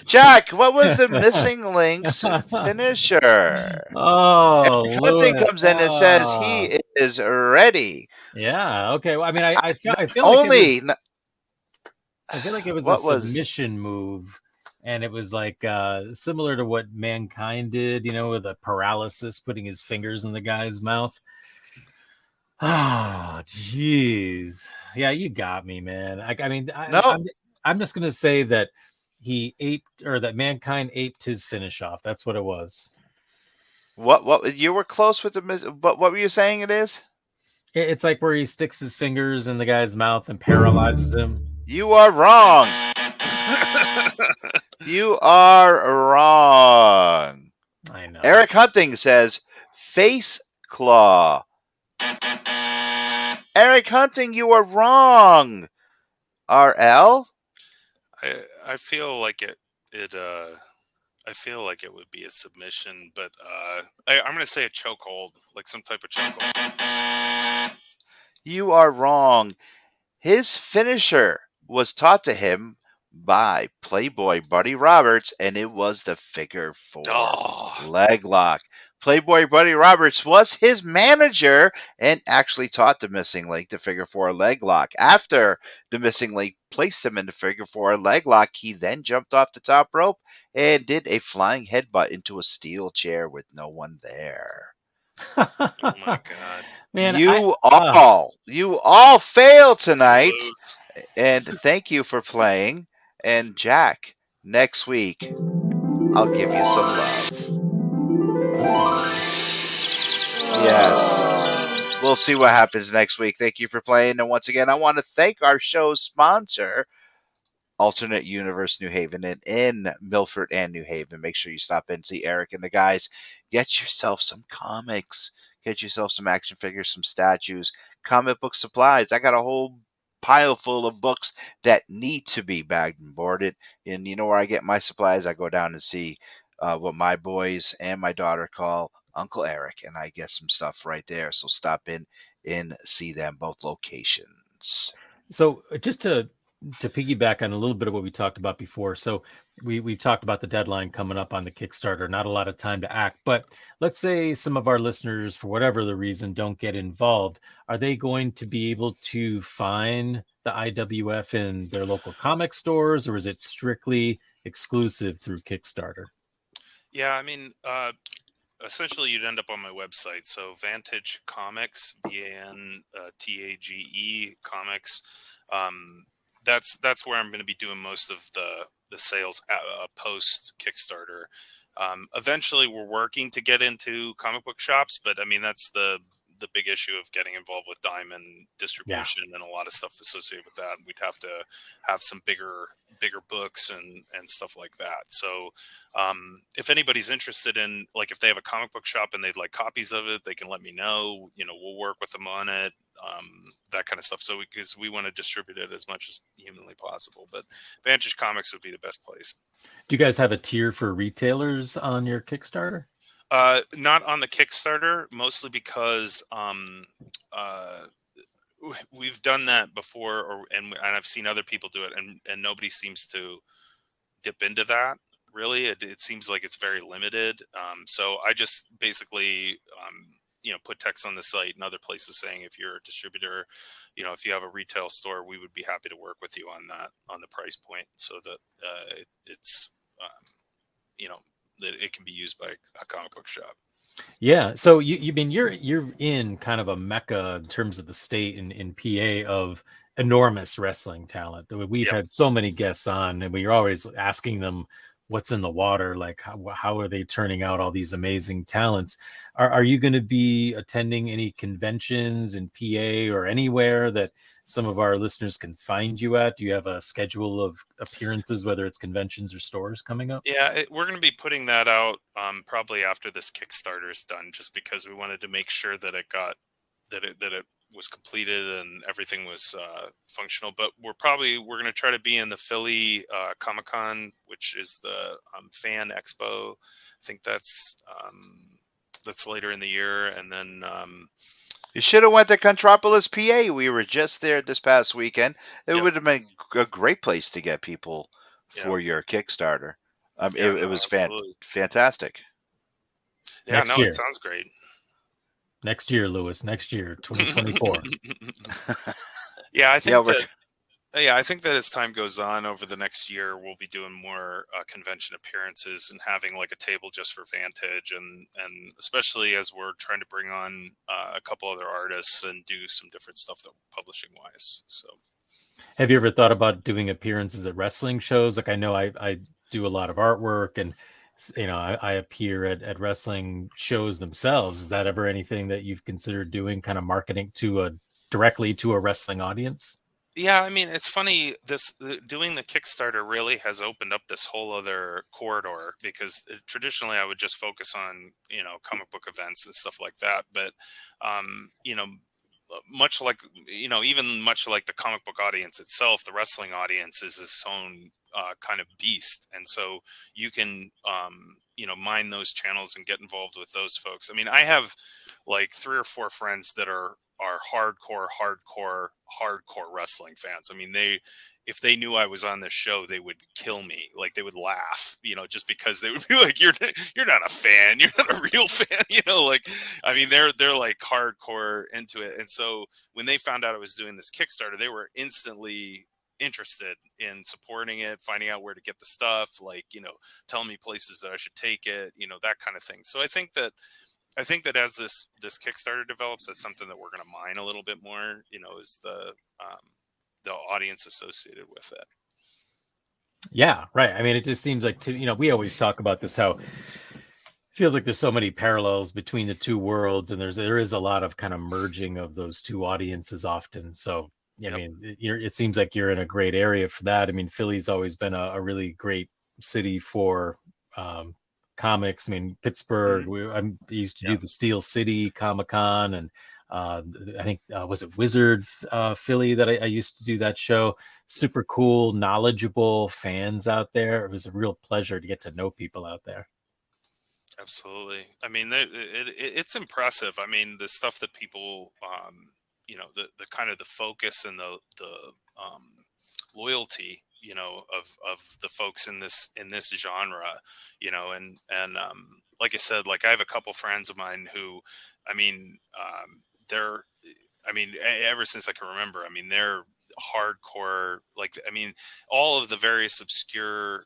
Jack, what was the Missing Links finisher? Oh, Hunting Lewis. comes in and says he is ready. Yeah. Okay. Well, I mean, I feel Not like it was. only, I feel like it was a what was submission move, and it was like similar to what Mankind did, with a paralysis, putting his fingers in the guy's mouth. Oh, jeez. Yeah, you got me, man. I mean, no? I'm just gonna say that he aped, or that Mankind aped his finish off. That's what it was. What you were close with the but what were you saying it is? It's like where he sticks his fingers in the guy's mouth and paralyzes him. You are wrong. You are wrong. I know. Eric Hunting says face claw. Eric Hunting, you are wrong. RL? I feel like I feel like it would be a submission, but I'm gonna say a chokehold, like some type of chokehold. You are wrong. His finisher was taught to him by Playboy Buddy Roberts, and it was the figure 4 leg lock. Playboy Buddy Roberts was his manager and actually taught the Missing Link the figure four leg lock. After the Missing Link placed him in the figure four leg lock, he then jumped off the top rope and did a flying headbutt into a steel chair with no one there. Oh my God. Man, You all fail tonight, Lose. and thank you for playing. And Jack, next week, I'll give you some love. Yes. We'll see what happens next week. Thank you for playing. And once again, I want to thank our show's sponsor, Alternate Universe New Haven, and in Milford and New Haven. Make sure you stop in and see Eric and the guys. Get yourself some comics. Get yourself some action figures, some statues, comic book supplies. I got a whole pile full of books that need to be bagged and boarded. And you know where I get my supplies? I go down and see what my boys and my daughter call Uncle Eric, and I get some stuff right there. So stop in and see them both locations. So just to piggyback on a little bit of what we talked about before. So we've talked about the deadline coming up on the Kickstarter, not a lot of time to act, but let's say some of our listeners, for whatever the reason, don't get involved. Are they going to be able to find the IWF in their local comic stores, or is it strictly exclusive through Kickstarter? Yeah, I mean, essentially you'd end up on my website. So Vantage Comics, VANTAGE Comics. That's where I'm going to be doing most of the sales post Kickstarter. Eventually, we're working to get into comic book shops, but I mean that's the big issue of getting involved with Diamond distribution and a lot of stuff associated with that. We'd have to have some bigger books and stuff like that. So if anybody's interested in, like, if they have a comic book shop and they'd like copies of it, they can let me know. You know, we'll work with them on it, that kind of stuff. So because we want to distribute it as much as humanly possible, but Vantage Comics would be the best place. Do you guys have a tier for retailers on your Kickstarter? Not on the Kickstarter, mostly because we've done that before, and I've seen other people do it, and nobody seems to dip into that. Really, it seems like it's very limited. So I just basically, put text on the site and other places saying if you're a distributor, if you have a retail store, we would be happy to work with you on that, on the price point, so that it's that it can be used by a comic book shop. Yeah. So you mean you're in kind of a mecca in terms of the state in PA of enormous wrestling talent. We've Yep. had so many guests on, and we're always asking them what's in the water, like how are they turning out all these amazing talents. Are you going to be attending any conventions in PA or anywhere that some of our listeners can find you at? Do you have a schedule of appearances, whether it's conventions or stores, coming up? Yeah, we're going to be putting that out probably after this Kickstarter is done, just because we wanted to make sure that it got that it was completed and everything was functional. But we're going to try to be in the Philly Comic-Con, which is the fan expo. I think that's later in the year, and then You should have went to Contropolis, PA. We were just there this past weekend. It would have been a great place to get people for your Kickstarter. It was fantastic. Yeah, Next year. It sounds great. Next year, Lewis. Next year, 2024. Yeah, I think I think that as time goes on over the next year, we'll be doing more convention appearances and having like a table just for Vantage, and especially as we're trying to bring on a couple other artists and do some different stuff that publishing wise. So, have you ever thought about doing appearances at wrestling shows? Like, I know I do a lot of artwork, and I appear at wrestling shows themselves. Is that ever anything that you've considered doing, kind of marketing directly to a wrestling audience? Yeah, I mean, it's funny, doing the Kickstarter really has opened up this whole other corridor, because traditionally I would just focus on, comic book events and stuff like that. But, much like, even much like the comic book audience itself, the wrestling audience is its own kind of beast. And so you can, mine those channels and get involved with those folks. I mean, I have like 3 or 4 friends that are are hardcore wrestling fans. I mean, if they knew I was on this show, they would kill me. Like, they would laugh, just because they would be like, you're not a fan. You're not a real fan. Like, I mean, they're like hardcore into it. And so when they found out I was doing this Kickstarter, they were instantly interested in supporting it, finding out where to get the stuff, like, telling me places that I should take it, that kind of thing. So I think that as this Kickstarter develops, that's something that we're going to mine a little bit more, is the audience associated with it. Yeah, right. I mean, it just seems like we always talk about this, how it feels like there's so many parallels between the two worlds, and there is a lot of kind of merging of those two audiences often. So, I Yep. mean, it seems like you're in a great area for that. I mean, Philly's always been a really great city for comics. I mean, Pittsburgh, I used to do the Steel City Comic-Con, and I think was it Wizard Philly that I used to do that show. Super cool, knowledgeable fans out there. It was a real pleasure to get to know people out there. Absolutely. I mean, it's impressive. I mean, the stuff that people, the kind of the focus and the loyalty, of the folks in this genre, and like I said, like, I have a couple friends of mine who, I mean, they're, ever since I can remember, I mean, they're hardcore. Like, I mean, all of the various obscure,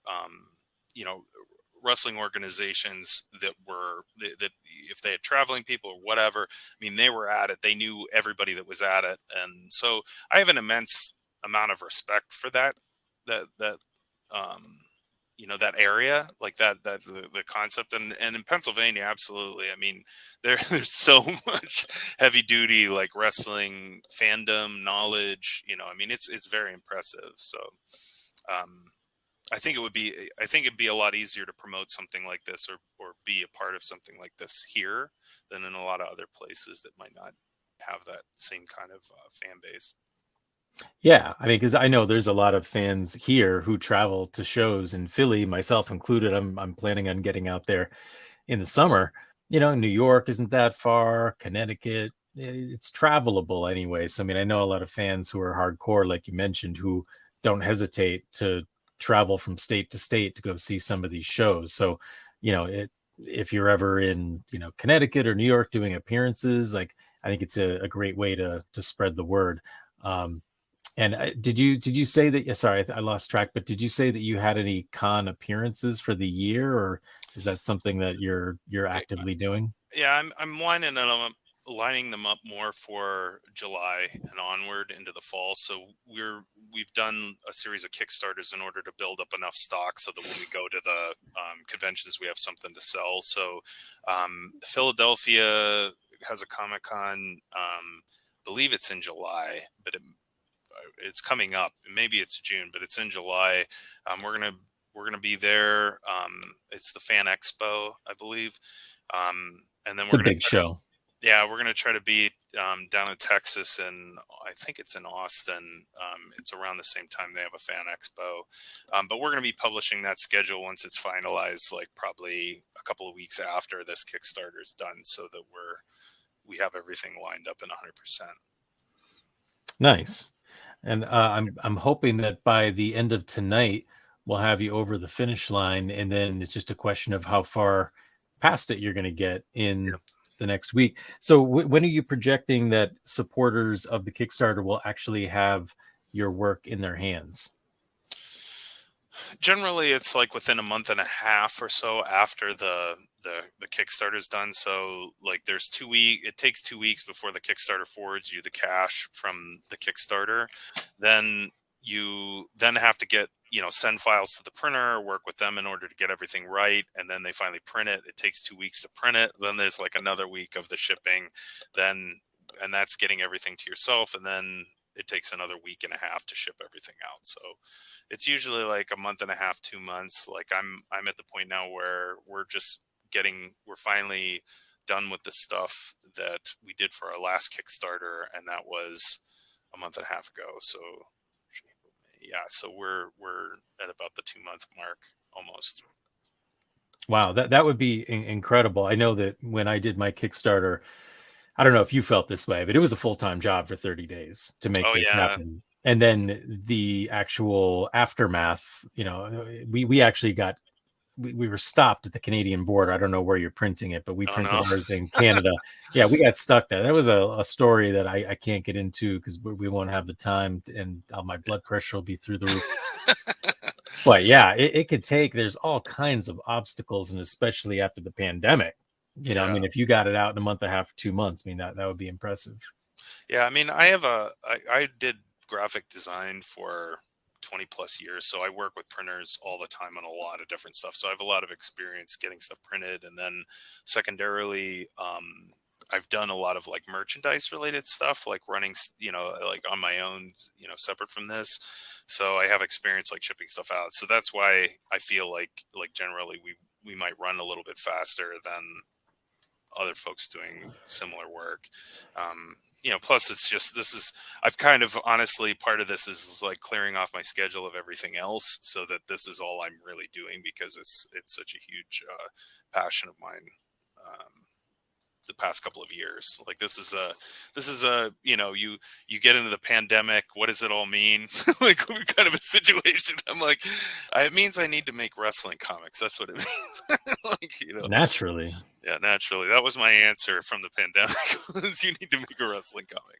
wrestling organizations that if they had traveling people or whatever, I mean, they were at it. They knew everybody that was at it, and so I have an immense amount of respect for that that area, like the concept, and in Pennsylvania, absolutely. I mean, there's so much heavy duty, like, wrestling fandom knowledge. I mean, it's very impressive. So I think it'd be a lot easier to promote something like this, or be a part of something like this here, than in a lot of other places that might not have that same kind of fan base. Yeah, I mean, because I know there's a lot of fans here who travel to shows in Philly, myself included. I'm planning on getting out there in the summer. New York isn't that far. Connecticut, it's travelable anyway. So I mean, I know a lot of fans who are hardcore, like you mentioned, who don't hesitate to travel from state to state to go see some of these shows. So, if you're ever in, Connecticut or New York doing appearances, like, I think it's a great way to spread the word. And did you say that? Sorry, I lost track. But did you say that you had any con appearances for the year, or is that something that you're actively doing? Yeah, I'm lining them up more for July and onward into the fall. So we've done a series of Kickstarters in order to build up enough stock so that when we go to the conventions, we have something to sell. So Philadelphia has a Comic-Con. Believe it's in July, but it's coming up. Maybe it's June, but it's in July. We're gonna be there. It's the Fan Expo, I believe. And then It's a big show. Yeah, we're gonna try to be down in Texas, and I think it's in Austin. It's around the same time they have a Fan Expo, but we're gonna be publishing that schedule once it's finalized, like probably a couple of weeks after this Kickstarter is done, so that we have everything lined up in 100%. Nice. And I'm hoping that by the end of tonight, we'll have you over the finish line, and then it's just a question of how far past it you're going to get in the next week. So when are you projecting that supporters of the Kickstarter will actually have your work in their hands? Generally, it's like within a month and a half or so after the Kickstarter is done. So, like, it takes 2 weeks before the Kickstarter forwards you the cash from the Kickstarter. Then you have to get, send files to the printer, work with them in order to get everything right, and then they finally print it. It takes 2 weeks to print it. Then there's like another week of the shipping, and that's getting everything to yourself, and then it takes another week and a half to ship everything out. So it's usually like a month and a half, 2 months. Like, I'm at the point now where we're finally done with the stuff that we did for our last Kickstarter, and that was a month and a half ago. So yeah, so we're at about the 2-month mark almost. Wow, that would be incredible. I know that when I did my Kickstarter, I don't know if you felt this way, but it was a full-time job for 30 days to make Oh this yeah. happen. And then the actual aftermath, we actually got we were stopped at the Canadian border. I don't know where you're printing it, but we Oh printed no. ours in Canada. Yeah, we got stuck there. That was a story that I can't get into because we won't have the time, and my blood pressure will be through the roof. But yeah, it could take. There's all kinds of obstacles, and especially after the pandemic. I mean, if you got it out in a month and a half, 2 months, I mean that would be impressive. Yeah, I mean, I did graphic design for 20 plus years, so I work with printers all the time on a lot of different stuff. So I have a lot of experience getting stuff printed, and then secondarily, I've done a lot of like merchandise related stuff, like running, like on my own, separate from this. So I have experience like shipping stuff out. So that's why I feel like generally we might run a little bit faster than other folks doing similar work. Plus it's just, I've kind of honestly, part of this is like clearing off my schedule of everything else so that this is all I'm really doing, because it's such a huge passion of mine. The past couple of years, like this is a you get into the pandemic, what does it all mean? Like kind of a situation. I'm like, it means I need to make wrestling comics. That's what it means. Naturally. Yeah, naturally. That was my answer from the pandemic, was you need to make a wrestling comic.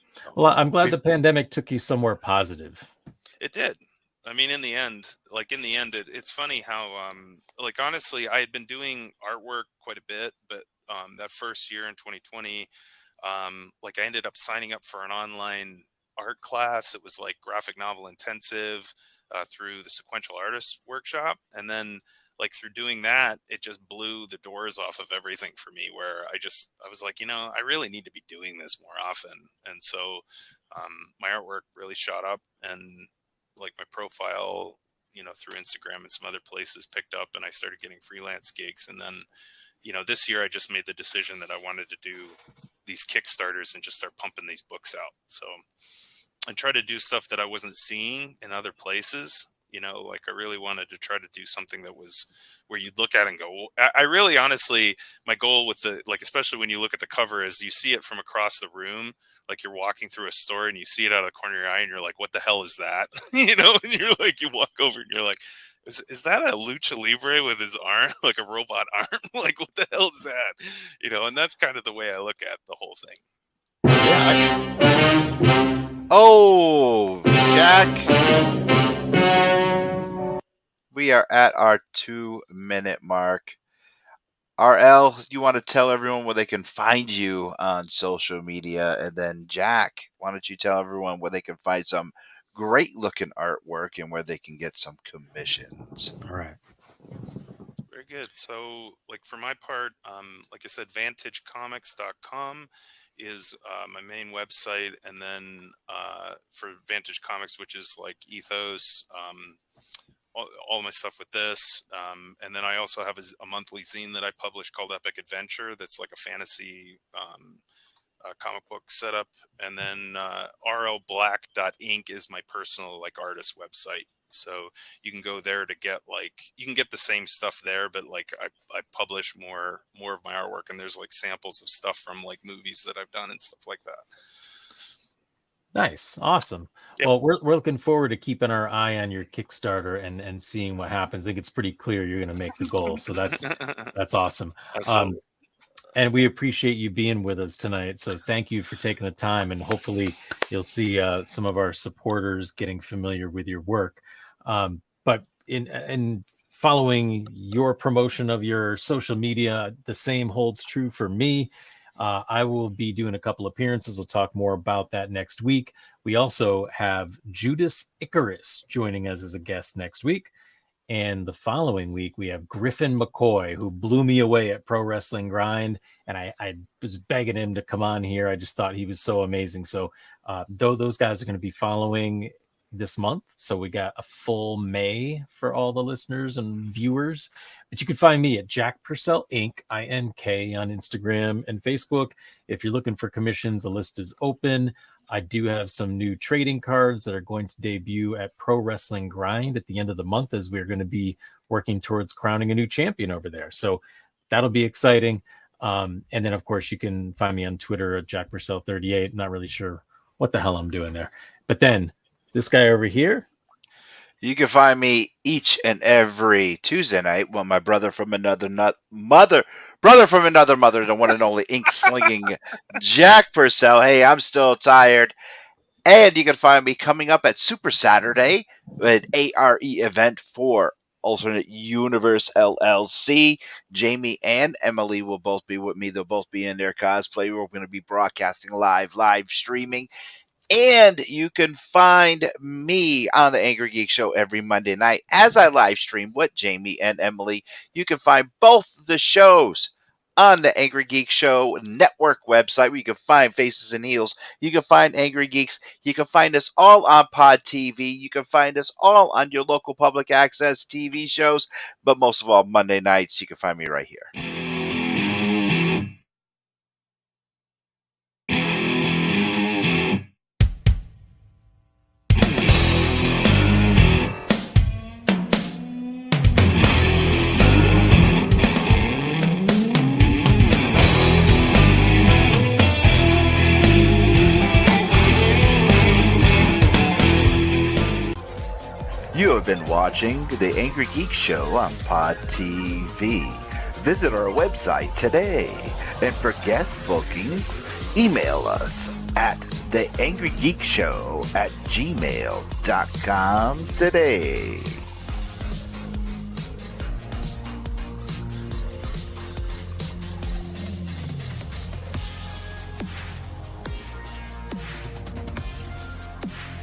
So, well, I'm glad the pandemic took you somewhere positive. It did. I mean, in the end, it's funny how, honestly, I had been doing artwork quite a bit, but that first year in 2020, I ended up signing up for an online art class. It was like graphic novel intensive through the Sequential Artists Workshop. And then through doing that, it just blew the doors off of everything for me, where I was like, I really need to be doing this more often. And so my artwork really shot up, and like my profile, through Instagram and some other places picked up, and I started getting freelance gigs. And then, this year I just made the decision that I wanted to do these Kickstarters and just start pumping these books out. So I try to do stuff that I wasn't seeing in other places. I really wanted to try to do something that was where you'd look at it and go, well, I really, honestly, my goal with especially when you look at the cover, is you see it from across the room, like you're walking through a store and you see it out of the corner of your eye and you're like, what the hell is that? And you're like, you walk over and you're like, is that a lucha libre with his arm, like a robot arm? Like, what the hell is that? And that's kind of the way I look at the whole thing. Oh, Jack. We are at our 2-minute mark. RL, you want to tell everyone where they can find you on social media? And then Jack, why don't you tell everyone where they can find some great looking artwork and where they can get some commissions? All right. Very good. So, for my part, like I said, vantagecomics.com is my main website. And then for Vantage Comics, which is like Ethos, all my stuff with this. And then I also have a monthly zine that I publish called Epic Adventure. That's like a fantasy comic book setup. And then rlblack.inc is my personal artist website. So you can go there to get you can get the same stuff there, but I publish more of my artwork, and there's samples of stuff from movies that I've done and stuff like that. Nice. Awesome. Yep. Well, we're looking forward to keeping our eye on your Kickstarter and seeing what happens. I think it's pretty clear you're going to make the goal. So that's awesome. And we appreciate you being with us tonight. So thank you for taking the time, and hopefully you'll see some of our supporters getting familiar with your work. But in following your promotion of your social media, the same holds true for me. I will be doing a couple appearances. We'll talk more about that next week. We also have Judas Icarus joining us as a guest next week. And the following week, we have Griffin McCoy, who blew me away at Pro Wrestling Grind. And I was begging him to come on here. I just thought he was so amazing. So those guys are going to be following this month. So we got a full May for all the listeners and viewers. But you can find me at Jack Purcell Inc., INK, on Instagram and Facebook. If you're looking for commissions, the list is open. I do have some new trading cards that are going to debut at Pro Wrestling Grind at the end of the month, as we're going to be working towards crowning a new champion over there. So that'll be exciting. And then, of course, you can find me on Twitter at Jack Purcell 38. Not really sure what the hell I'm doing there. But then this guy over here. You can find me each and every Tuesday night when my brother from another mother, the one and only ink slinging Jack Purcell. Hey, I'm still tired. And you can find me coming up at Super Saturday, an ARE event for Alternate Universe LLC. Jamie and Emily will both be with me. They'll both be in their cosplay. We're going to be broadcasting live streaming. And you can find me on the Angry Geek Show every Monday night as I live stream with Jamie and Emily. You can find both the shows on the Angry Geek Show network website where you can find Faces and Heels. You can find Angry Geeks. You can find us all on Pod TV. You can find us all on your local public access TV shows. But most of all, Monday nights, you can find me right here. You have been watching The Angry Geek Show on Pod TV. Visit our website today. And for guest bookings, email us at theangrygeekshow@gmail.com today.